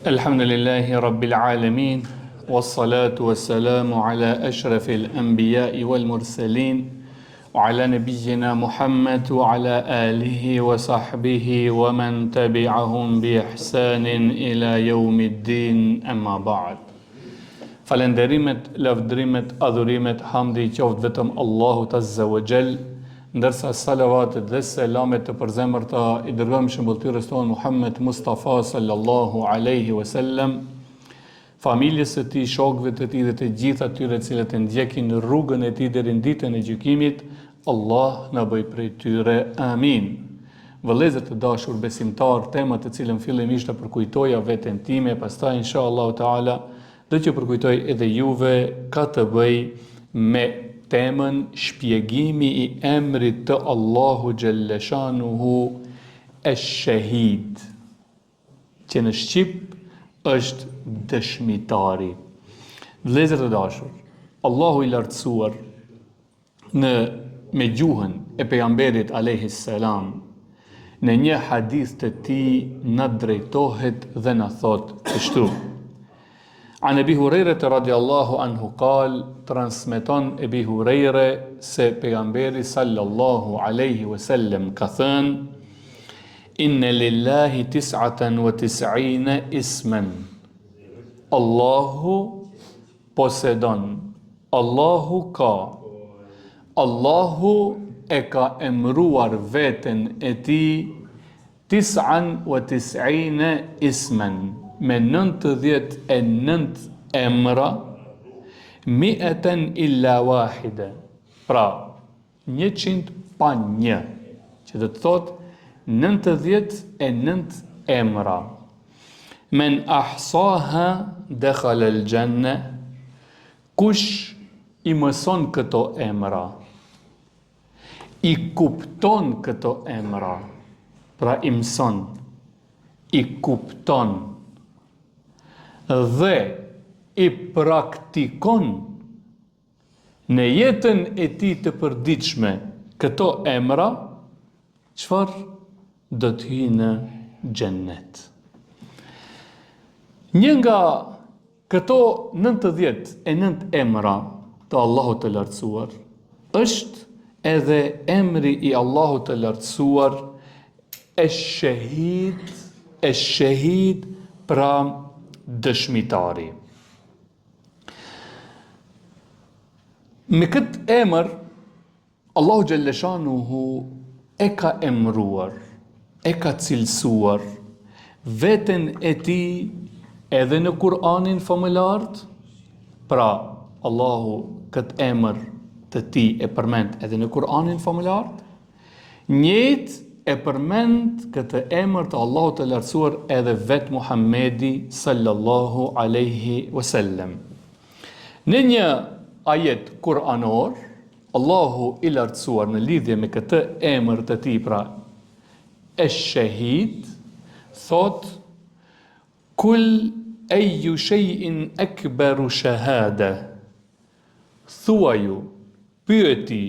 الحمد لله رب العالمين والصلاة والسلام على أشرف الأنبياء والمرسلين وعلى نبينا محمد وعلى آله وصحبه ومن تبعهم بإحسان إلى يوم الدين أما بعد. Falenderimet, lavdrimet, adhurimet, hamdi i qoftë vetëm Allahut Azza wa Jall, ndërsa salavatet dhe selamet të përzemërta i dërgojmë shëmbulltyrës tonë Muhammed Mustafa sallallahu alaihi wasallam, familjes së tij, shokëve të tij dhe të gjithë atyre të cilët e ndjekin rrugën e tij deri në ditën e gjykimit. Allah na bëj prej tyre. Amin. Vëllezër të dashur besimtar, tema të cilën fillimisht e përkujtoja veten time, pastaj inshallah taala do që përkujtoj edhe juve, ka të bëj me temën shpjegimi i emrit të Allahu Gjelleshanuhu Esh-Shahid, që në Shqip është dëshmitari. Vëllezër të dashur, Allahu i lartësuar me gjuhën e pejgamberit alayhis salam në një hadith të tij na drejtohet dhe na thot kështu: An Ebi Hurejre radiallahu anhu qal, transmeton Ebi Hurejre se pejgamberi sallallahu alaihi wasallam ka thënë: Inna lillahi 99 ismen. Allahu posedon, Allahu ka, Allahu e ka emruar veten e tij 99 ismen, me 99 emra, mi'eten illa wahide, pra 100 pa një, që do të thot 99 emra. Men ahsaha dakhala al-janna, kush i mëson këto emra, i kupton këto emra, pra i mëson, i kupton dhe i praktikon në jetën e tij të përditshme këto emra, çfarë do të hyjë në xhennet. Një nga këto 99 emra të Allahut të lartësuar është edhe emri i Allahut të lartësuar Esh-Shahid, Esh-Shahid, pra dëshmitari. Me këtë emër, Allahu Gjelleshanuhu e ka emruar, e ka cilësuar veten e tij edhe në Kur'anin famëlart, pra Allahu këtë emër të tij e përmend edhe në Kur'anin famëlart, njëjtë e përmend këtë emër të Allahut të lartësuar edhe vetë Muhammedi sallallahu alaihi wasallam. Në një ajet kuranor, Allahu i lartësuar në lidhje me këtë emër të tij, pra Esh-Shahid, thot: Kul ayyu shay'in akbaru shahada. Thuaju, pyeti,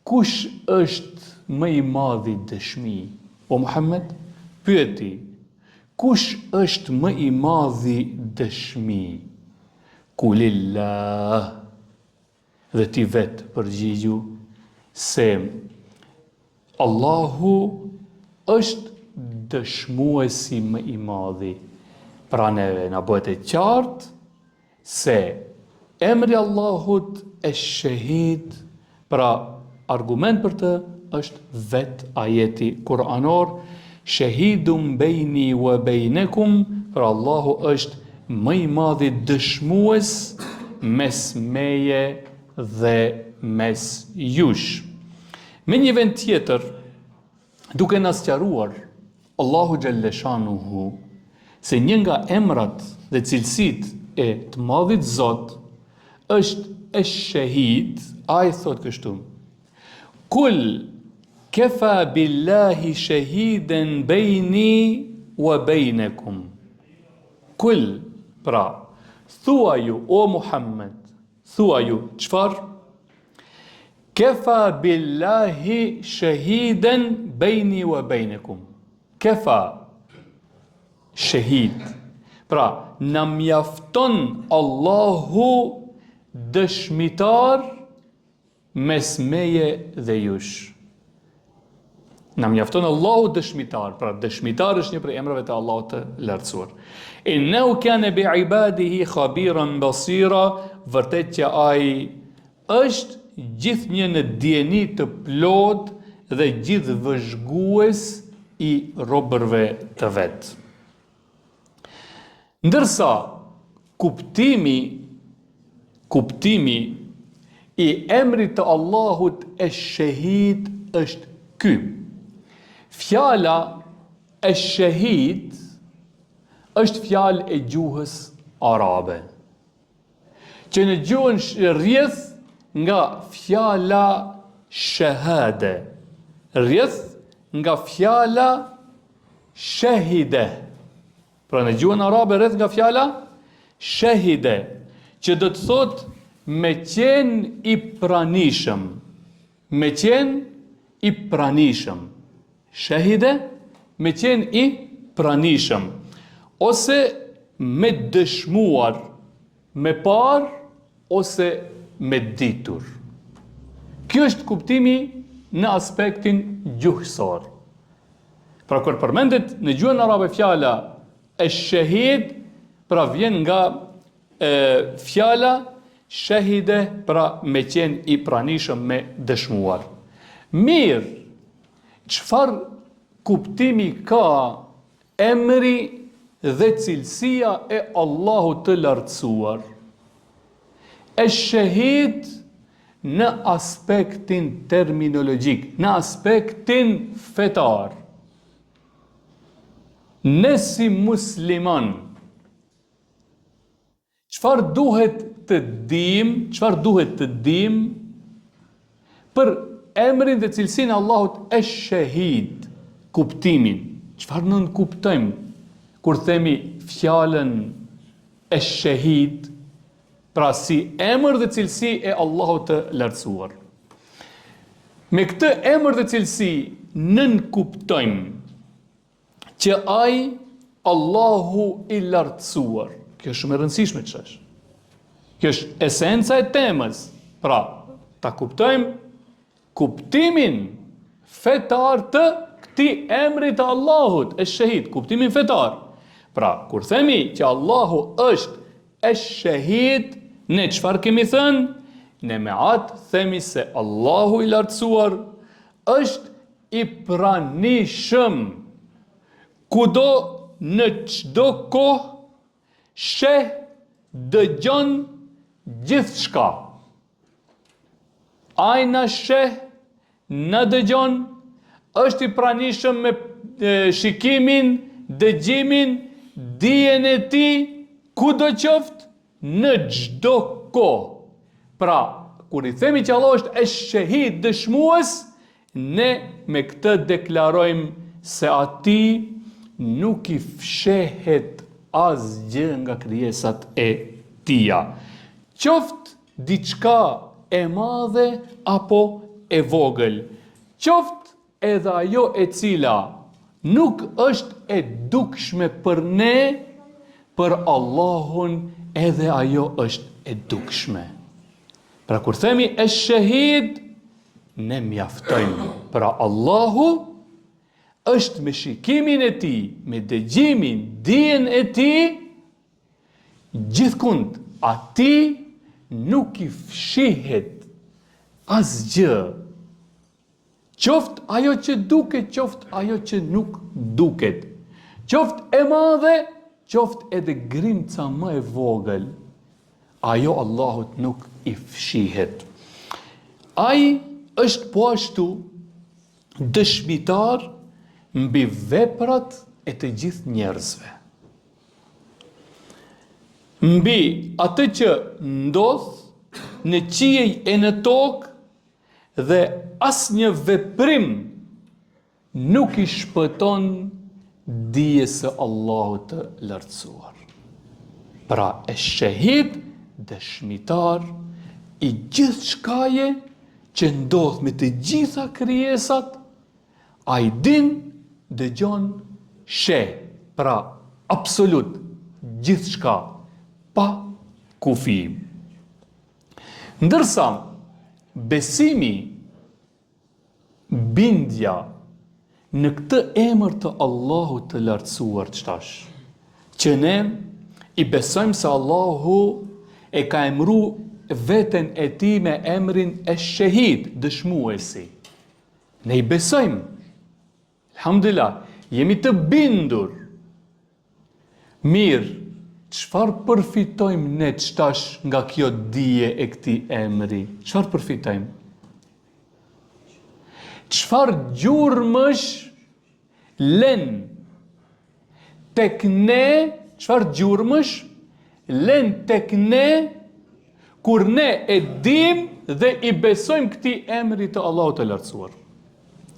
kush është më i madhi dëshmi? O Muhammed, pyeti, kush është më i madhi dëshmi? Kulillah. Dhe ti vetë përgjigju se Allahu është dëshmuesi më i madhi. Pra neve na bëhet e qartë se emri Allahut Esh-Shahid, pra argument për të është vetë ajeti kuranor: Shahidun bejni wa bejnekum, pra Allahu është më i madhi dëshmues mes meje dhe mes jush. Me një vend tjetër, duke na sqaruar Allahu Gjelleshanuhu se një nga emrat dhe cilësitë e të madhit Zot është Esh-Shahid, ai thot kështu: Kul kefa billahi shahiden bejni wa bejnekum. Kul, pra, thuaju, o Muhammed, thuaju, qfar? Kefa billahi shahiden bejni wa bejnekum. Kefa, shahid, Pra, na mjafton Allahu dëshmitar mes meje dhe jush. Na mjafton Allahu dëshmitar, pra dëshmitar është një prej emrave të Allahut të lartësuar. Innehu kana bi ibadihi khabiran basira, vërtet që ai është gjithnjë në dieni të plot dhe gjithë vëzhgues i robërve të vet. Ndërsa kuptimi i emrit të Allahut esh-shahid është ky. Fjala esh-shahid është fjalë e gjuhës arabe, që në gjuhën rrjedh nga fjala shahade, rrjedh nga fjala shahide. Pra në gjuhën arabe rrjedh nga fjala shahide, që do të thotë me qenë i pranishëm. Me qenë i pranishëm. Shahide, me qenë i pranishëm. Ose me dëshmuar, me par, ose me ditur. Kjo është kuptimi në aspektin gjuhësor. Pra kur përmendet në gjuhën arabe fjala esh-shahid, pra vjen nga fjala shahide, pra me qenë i pranishëm, me dëshmuar. Mirë, çfarë kuptimi ka emri dhe cilësia e Allahut të lartësuar? Esh-shahid në aspektin terminologjik, në aspektin fetar. Ne si musliman, çfarë duhet të dim për emrin dhe cilësinë e Allahut esh-shahid, kuptimin? Çfarë nën kuptojmë kur themi fjalën esh-shahid, pra si emër dhe cilësi e Allahut të lartësuar? Me këtë emër dhe cilësi nën kuptojmë që ai Allahu i lartësuar. Kjo është shumë e rëndësishme ç'është. Kjo është esenca e temës. Pra, ta kuptojmë kuptimin fetar të këtij emri të Allahut, esh-shahid, kuptimin fetar. Pra, kur themi që Allahu është esh-shahid, ne çfarë kemi thënë? Ne me atë themi se Allahu i lartësuar është i pranishëm. Kudo në çdo kohë sheh, dëgjon gjithçka. Ai na sheh, na dëgjon, është i pranishëm me shikimin, dëgjimin, dijen e tij, kudo qoftë, në çdo kohë. Pra, kur i themi që Allah është esh-shahid, dëshmues, ne me këtë deklarojmë se ati nuk i fshehet asgjë nga krijesat e tija. Qoftë diçka e madhe apo e vogël, qoftë edhe ajo e cila nuk është e dukshme për ne, për Allahun edhe ajo është e dukshme. Pra kur themi esh-shahid, ne mjaftojmë. Pra Allahu është me shikimin e tij, me dëgjimin, dijen e tij, gjithkund atij nuk i fshihet asgjë. Qoftë ajo që duket, qoftë ajo që nuk duket. Qoftë e madhe, qoftë edhe grimca më e vogël. Ajo Allahut nuk i fshihet. Ai është po ashtu dëshmitar mbi veprat e të gjithë njerëzve. Mbi atë që ndodh në qiej e në tokë dhe asnjë veprim nuk i shpëton dijes së Allahut të lartësuar. Pra esh-shahid, dëshmitar i gjithë shkaje që ndodh me të gjitha krijesat, ai din, dëgjon, sheh, pra absolut gjithçka pa kufi. Ndërsa besimi, bindja në këtë emër të Allahut të lartësuar çtash, që ne i besojmë se Allahu e ka emru veten e tij me emrin e shahid, dëshmuesi. Ne i besojmë. Alhamdulillah, jemi të bindur. Mirë, çfarë përfitojmë ne çtash nga kjo dije e këtij emri? Çfarë përfitojmë? Çfarë gjurmësh len tek ne, çfarë gjurmësh len tek ne kur ne e dim dhe i besojmë këtij emri të Allahut të lartësuar.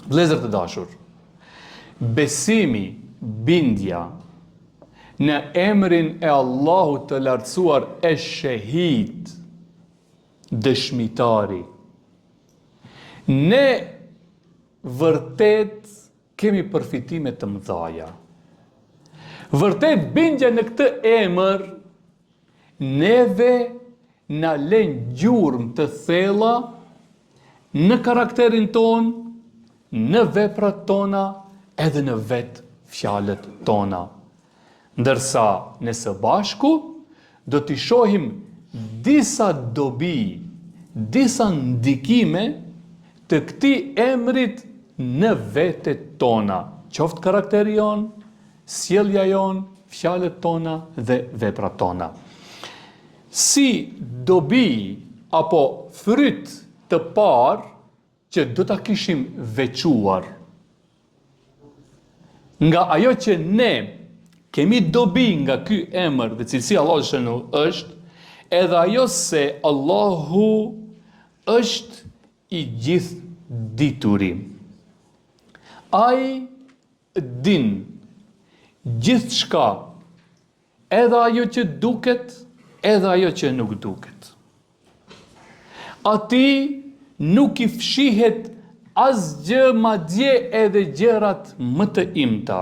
Vëllezër të dashur, besimi, bindja në emrin e Allahut të lartësuar e shahid, dëshmitari. Ne vërtet kemi përfitime të mëdhaja. Vërtet bindja në këtë emër neve na lën gjurmë të thella në karakterin ton, në veprat tona, edhe në vetë fjalët tona. Ndërsa ne së bashku do t'i shohim disa dobi, disa ndikime të këtij emrit në vetet tona, qoftë karakteri jon, sjellja jon, fjalët tona dhe veprat tona. Si dobi apo fryt të parë që do ta kishim veçuar nga ajo që ne kemi dobi nga ky emër dhe cilësia Allahu shënu është, edhe ajo se Allahu është i gjithë diturim. Ai din gjithë shka, edhe ajo që duket, edhe ajo që nuk duket. Ati nuk i fshihet asgjë, madje edhe gjërat më të imta.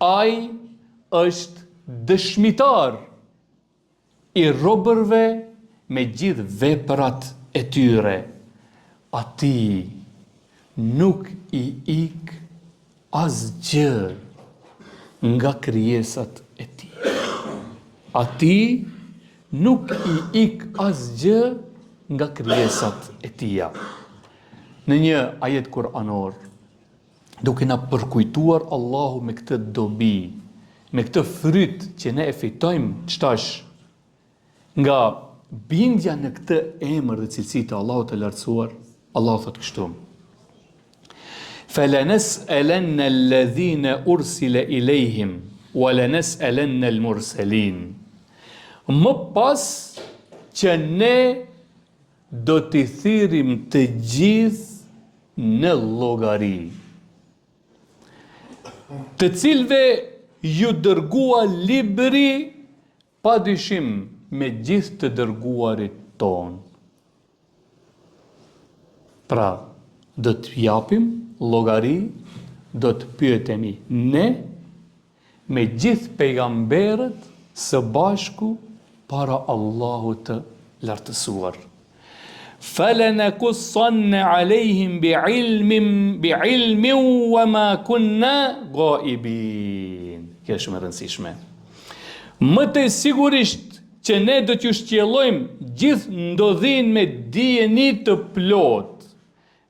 Ai është dëshmitar i robërve me gjithë veprat e tyre. Ati nuk i ik asgjë nga krijesat e tij. Ati nuk i ik asgjë nga krijesat e tija. Në një ajet kuranor, duke na përkujtuar Allahu me këtë dobi, me këtë fryt që ne e fitojmë çtash nga bindja në këtë emër dhe cilësi të Allahut të lartësuar, Allahu thotë kështu: فَلَنَسْأَلَنَّ الَّذِينَ أُرْسِلَ إِلَيْهِمْ وَلَنَسْأَلَنَّ الْمُرْسَلِينَ. Më pas që ne do t'i thirrim të gjithë në llogari, të cilve ju dërgua libri, padyshim me gjithë të dërguarit ton. Pra, do të japim llogari, do të pyetemi ne me gjithë pejgamberët së bashku para Allahut të lartësuar. فَلَنَقُصَّنَّ عَلَيْهِمْ بِعِلْمٍ وَمَا كُنَّا غَائِبِينَ. Kjo është shumë e rëndësishme. Më të sigurisht që ne do t'ju shqyellojmë gjithë ndodhin me dijeni të plot,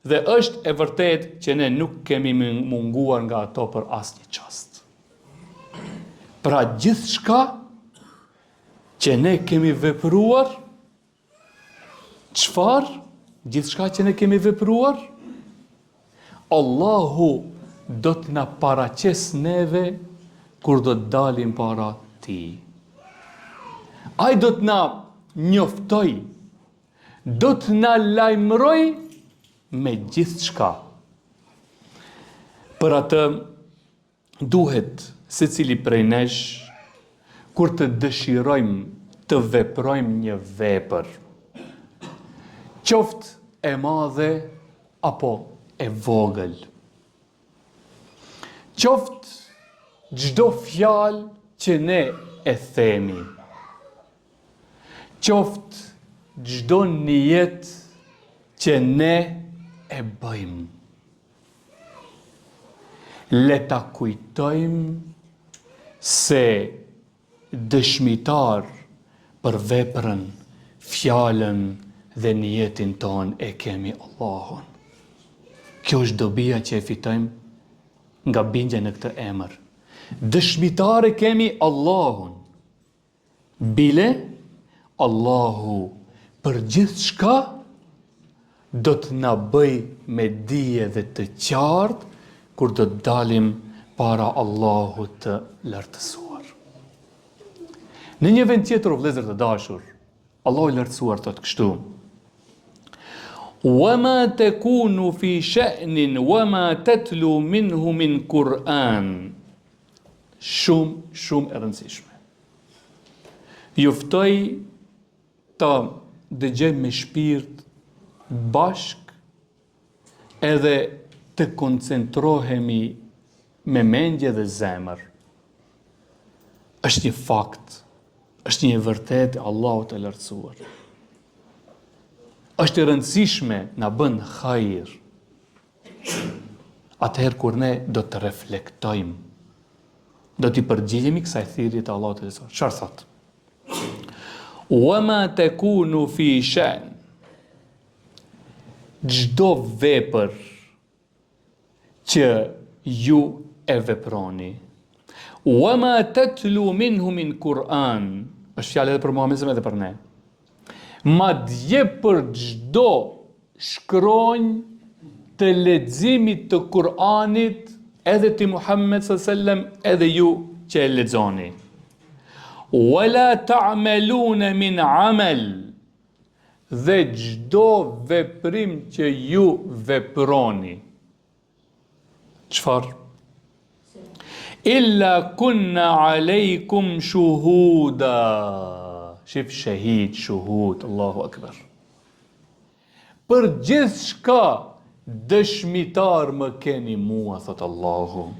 dhe është e vërtet që ne nuk kemi munguar nga ato për asnjë çast. Pra gjithçka që ne kemi vepruar, çfarë? Gjithçka që ne kemi vepruar, Allahu do të na paraqes neve kur do të dalim para Tij. Ai do të na njoftoj, do të na lajmëroj me gjithçka. Për atë duhet secili prej nesh, kur të dëshirojmë të veprojmë një vepër, qoftë e madhe apo e vogël, qoftë çdo fjalë që ne e themi, qoftë çdo nijet që ne e bëjmë, le ta kujtojmë se dëshmitar për veprën, fjalën dhe niyetin ton e kemi Allahun. Kjo është dobia që e fitojmë nga bindja në këtë emër. Dëshmitare kemi Allahun. Bile, Allahu për gjithë shka do të na bëj me dije dhe të qartë kur do të dalim para Allahut të lartësuar. Në një vend tjetër, o vëllezër të dashur, Allahu i lartësuar thotë kështu: "Wama takunu fi sha'nin wama tatlu minhu min Kur'an." Shumë e rëndësishme. Juftoj ta dëgjojmë me shpirt bashk edhe të koncentrohemi me mendje dhe zemër. Është një fakt, është një vërtet e Allahut të lartësuar. Është e rëndësishme na bën hajër. Atëherë kur ne do të reflektojmë, do t'i përgjigjemi kësaj thirrje të Allahut të lartësuar. Çfarë thotë? "Wama takunu fi sha'n." Çdo vepër që ju e veproni. "Wama tatlu minhu min Kur'an." Është fjalë edhe për Muhamedit edhe për ne. Madje për çdo shkronjë të leximit të Kur'anit, edhe ti Muhammed s.a.s. edhe ju që e lexoni. "Wala ta'maluna min amal." Dhe çdo veprim që ju veproni. Çfarë? "Illa kunna alejkum shuhuda." Shif shahid, shuhud, Allahu akbar. Për gjithë shka dëshmitar më keni mua, thot Allahu.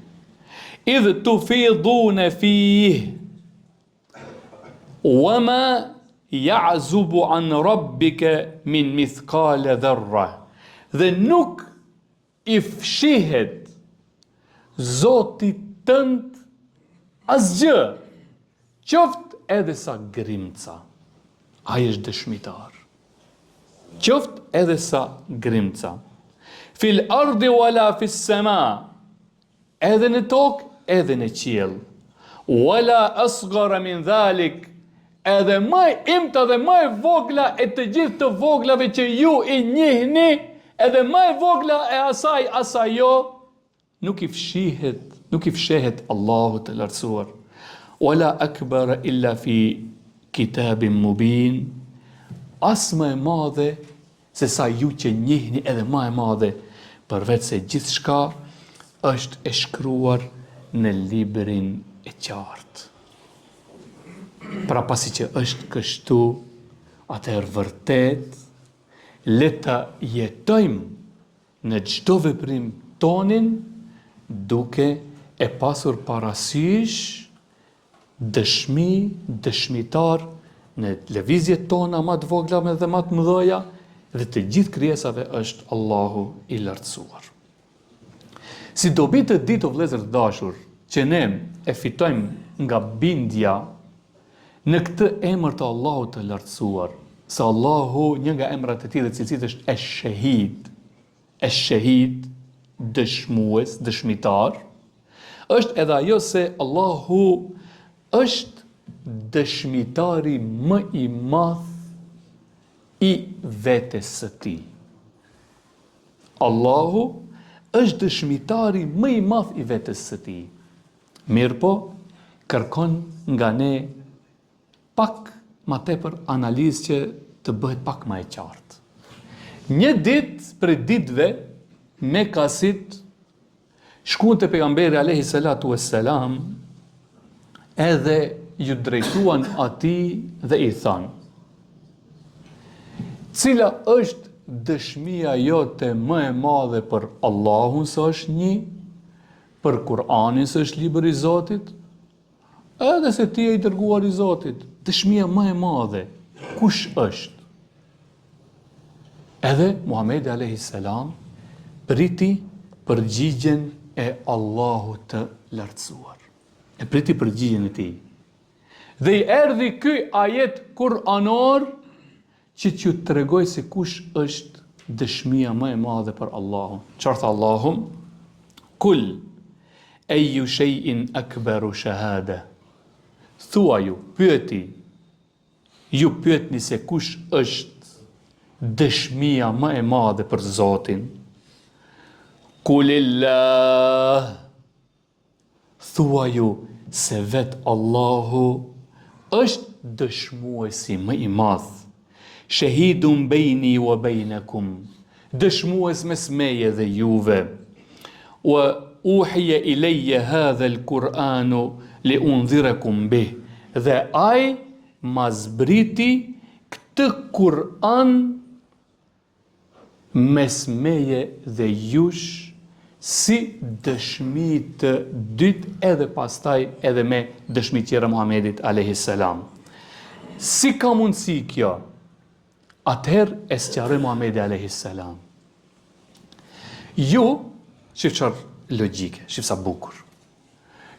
"Idh tufiduna fih, wama ya'zubu an rabbika min mithqala dharra." Dhe nuk i fshihet Zotit tënd asgjë, qoftë edhe sa grimca. Ai është dëshmitar. Qoftë edhe sa grimca. "Fil ardi wala fis sama." Edhe në tokë, edhe në qiell. "Wala asghara min dhalik." Edhe më imta dhe më e vogla e të gjithë të voglave që ju i njihni, edhe më e vogla e asaj jo, nuk i fshehet Allahu të lartësuar. "Wala akbar illa fi kitabin mubin." As më e madhe se sa ju që njihni, edhe më e madhe, përveç se gjithçka është e shkruar në librin e qartë. Pra pasi që është kështu, atëherë vërtet le ta jetojmë në çdo veprim tonin duke e pasur parasysh dëshmitar në lëvizjet tona më të vogla dhe më të mëdha dhe të gjithë krijesave është Allahu i lartësuar. Si dobi të ditë, o vëllezër të dashur, që ne e fitojmë nga bindja në këtë emër të Allahut të lartësuar, se Allahu, një nga emrat e tij dhe cilësitë është esh-shahid, dëshmues, dëshmitar, është edhe ajo se Allahu është dëshmitari më i madh i vetes së tij. Allahu është dëshmitari më i madh i vetes së tij. Mirë po, kërkon nga ne pak ma tepër analizë që të bëhet pak ma e qartë. Një ditë për ditëve, me kasit, shkuan të pejgamberi alayhi salatu wassalam, edhe ju drejtuan atij dhe i thanë: "Cila është dëshmia jote më e madhe për Allahun se është një, për Kur'anin se është libri i Zotit, Edhe se ti e i dërguar i Zotit, dëshmia më e madhe, kush është? Edhe Muhamedi alayhis salam priti përgjigjen e Allahut të lartësuar. E priti përgjigjen e tij. Dhe i erdhi ky ajet kuranor që t'ju tregoj se kush është dëshmia më e madhe për Allahun. Çfarë tha Allahu? Kul ayyu shay'in akbaru shahada. Thuaju, ju pyetni se kush është dëshmia më e madhe për Zotin. Kulillah. Thuaju se vet Allahu është dëshmuesi më i madh. Shahidun bejni wa bejnakum. Dëshmues mes meje dhe juve. Wa uhiya ilayya hadha al-Qur'anu li undhirakum bih. Dhe ai ma zbriti këtë Kur'an mes meje dhe jush si dëshmi të dytë edhe pastaj edhe me dëshmi tjera Muhamedit alayhis salam. Si ka mundësi kjo? Atëherë e sqaroi Muhamedi alayhis salam. Ju, shif çfarë logjike, shif sa bukur.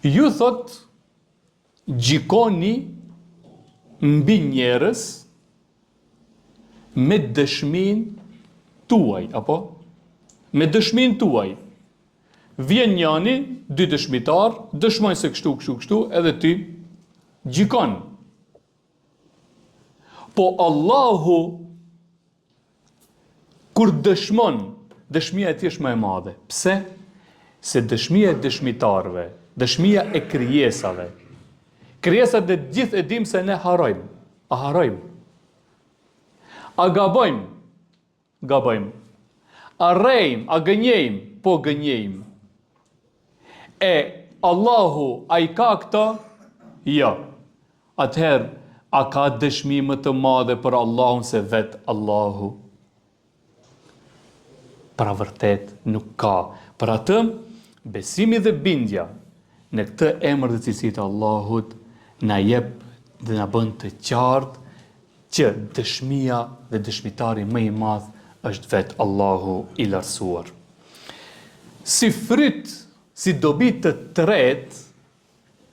Ju thot gjikoni mbi njerëz me dëshmin tuaj, apo? Me dëshmin tuaj. Vjen njani, dy dëshmitar, dëshmojnë se kështu, edhe ti gjikon. Po Allahu, kur dëshmon, dëshmia e tij është më e madhe. Pse? Se dëshmia e dëshmitarve, dëshmia e krijesave. Krijesat dhe gjithë e dim se ne harojmë. A harojmë? A gabojmë? Gabojmë. A rrejmë? A gënjejmë? Po gënjejmë. E Allahu, a i ka këta? Jo. Atëherë, a ka dëshmi më të madhe për Allahun se vetë Allahu? Pra vërtet nuk ka. Për atë, besimi dhe bindja në këtë emër dhe cilësitë të Allahut na jep dhe na bën të qartë që dëshmia dhe dëshmitari më i madh është vetë Allahu i lartësuar. Si fryt, si dobi të tretë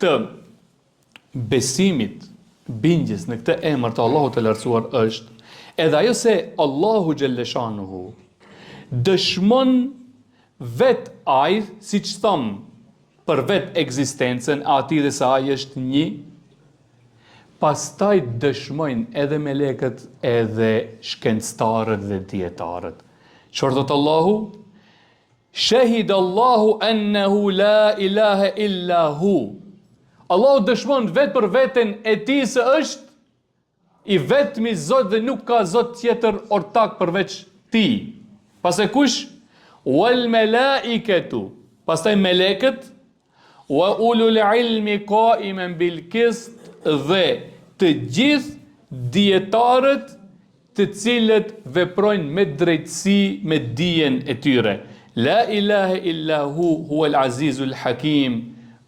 të besimit, bindjes në këtë emër të Allahut të lartësuar është edhe ajo se Allahu xhalleshanuhu dëshmon vet ai, siç tham, për vet ekzistencën e atij dhe se ai është një. Pastaj dëshmojnë edhe melekët, edhe shkencëtarët dhe dietarët. Çfarë thot Allahu? Shahida Allahu annahu la ilaha illa hu. Allahu dëshmon vetë për veten e tij se është i vetmi Zot dhe nuk ka Zot tjetër ortak përveç tij. Pastaj kush? Wal malaikatu. Pastaj melekët, wa ulul ilmi qaiman bil qist, dhe të gjithë dietarët të cilët veprojnë me drejtësi, me dijen e tyre. La ilaha illa hu huwal azizul hakim.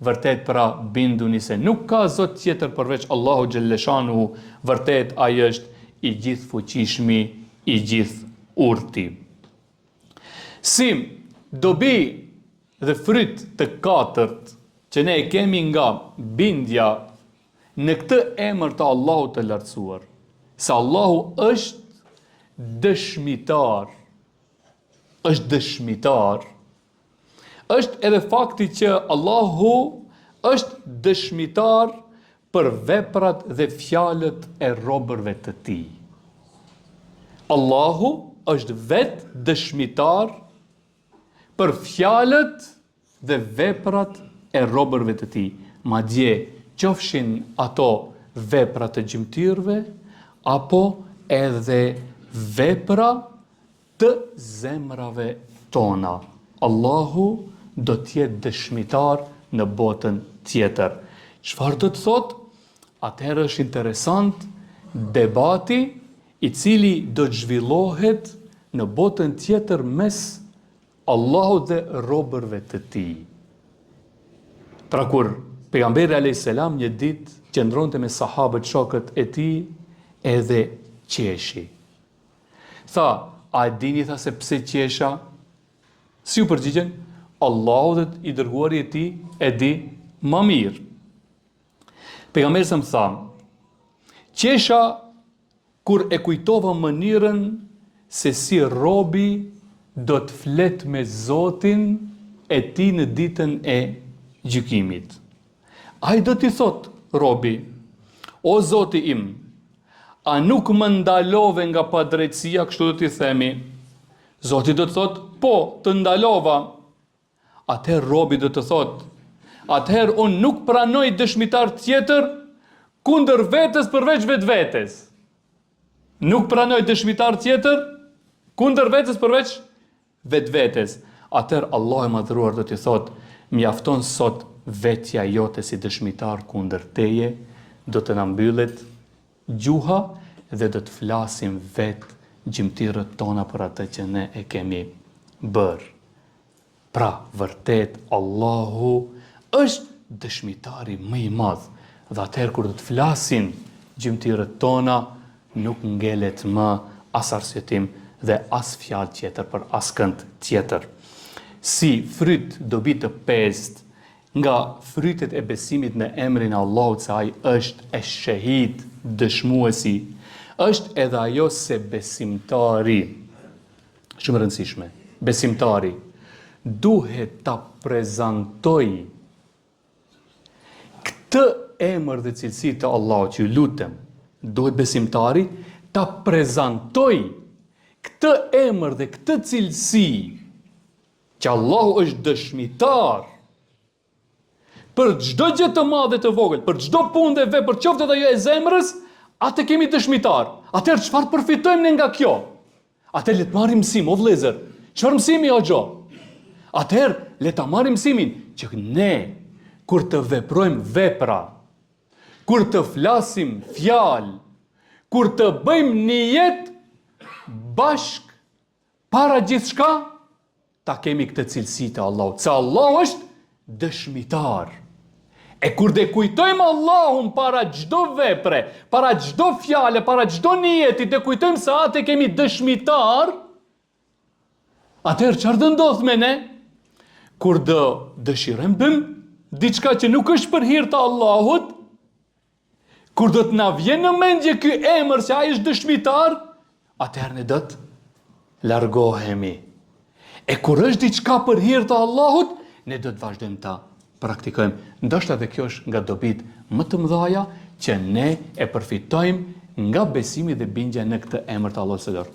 Vërtet pra binduni se nuk ka Zot tjetër përveç Allahu xhalleshanuhu, vërtet ai është i gjithë fuqishmi, i gjithë urti. Si dobi dhe fryt të katërt që ne e kemi nga bindja në këtë emër të Allahut të lartësuar, se Allahu është dëshmitar, është edhe fakti që Allahu është dëshmitar për veprat dhe fjalët e robërve të tij. Allahu është vetë dëshmitar për fjalët dhe veprat e robërve të tij. Madje qofshin ato vepra të gjymtyrëve apo edhe vepra të zemrave tona. Allahu do t'jetë dëshmitar në botën tjetër. Çfarë do të thotë? Atëherë është interesant debati i cili do të zhvillohet në botën tjetër mes Allahut dhe robërve të tij. Pra kur Pejgamberi a.s. një ditë qëndronte me sahabët shokët e tij edhe qeshi. Tha, a e dini tha se pse qesha? Si u përgjigjen? Allahu dhe i dërguari i tij e di më mirë. Pejgamberi më tha, qesha kur e kujtova mënyrën se si robi do të flet me Zotin e tij në ditën e gjykimit. Ai do t'i thot robi, o Zoti im, a nuk më ndalove nga padrejtësia, kështu do t'i themi. Zoti do të thot, po, të ndalova. Atëherë robi do të thot, atëherë unë nuk pranoj dëshmitar tjetër kundër vetes përveç vetvetes. Nuk pranoj dëshmitar tjetër kundër vetes përveç vetvetes. Atëherë Allah e madhëruar do t'i thot, mjafton sot vetja jote si dëshmitar kundër teje, do të na mbyllet gjuha dhe do të flasim vetë gjymtyrët tona për atë që ne e kemi bërë. Pra, vërtet, Allahu është dëshmitari më i madh, dhe atëherë kur do të flasin gjymtyrët tona, nuk ngelet më as arsyetim dhe as fjalë tjetër për askënd tjetër. Si fryt dobi të pestë nga frytet e besimit në emrin e Allahut se ai është e shahid, dëshmuesi, është edhe ajo se besimtari, shumë rëndësishme, besimtari duhet ta prezantoj këtë emër dhe cilësi të Allahut që lutem, duhet besimtari ta prezantoj këtë emër dhe këtë cilësi që Allahu është dëshmitar për çdo gjë të madhe të vogël, për çdo punë dhe vepër, qoftë ajo e zemrës, atë kemi dëshmitar. Atëherë çfarë përfitojmë ne nga kjo? Atëherë le të marrim mësim, o vëllezër. Çfarë mësimi o xho? Atëherë le ta marrim mësimin që ne kur të veprojmë vepra, kur të flasim fjalë, kur të bëjmë nijet bashk para gjithçka, ta kemi këtë cilësi të Allahut. Se Allahu është dëshmitar. E kur dhe kujtojmë Allahun para çdo vepre, para çdo fjale, para çdo nijeti, dhe kujtojmë se atë kemi dëshmitar, atëherë çfarë do ndodh me ne? Kur do dëshirojmë bëjmë diçka që nuk është për hir të Allahut, kur do të na vjen në mendje ky emër se ai është dëshmitar, atëherë ne do të largohemi. E kur është diçka për hir të Allahut, ne do të vazhdojmë ta praktikojmë. Ndoshta dhe kjo është nga dobit më të mëdha që ne e përfitojmë nga besimi dhe bindja në këtë emër të Allahut së Lartë.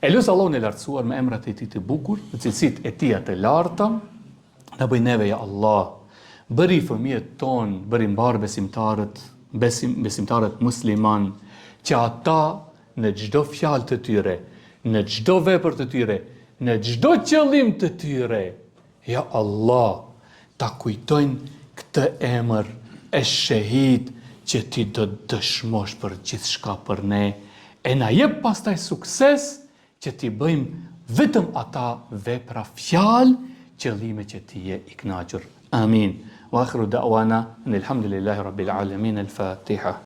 Elus Allahun e lartësuar me emrat e tij të bukur, me cilësitë e tij të larta, na bëj neve ja Allah, bëri fëmijët ton, bëri mbar besimtarët musliman, që ata në çdo fjalë të tyre, në çdo vepër të tyre, në çdo qëllim të tyre, ja Allah, ta kujtojnë këtë emër e shahid që ti do dëshmosh për gjithçka për ne, e na jep pastaj sukses që ti bëjmë vetëm ata vepra fjalë, qëllime që ti je i kënaqur. Amin. Wa akhiru da'wana alhamdulillahi rabbil alamin. Al-Fatiha.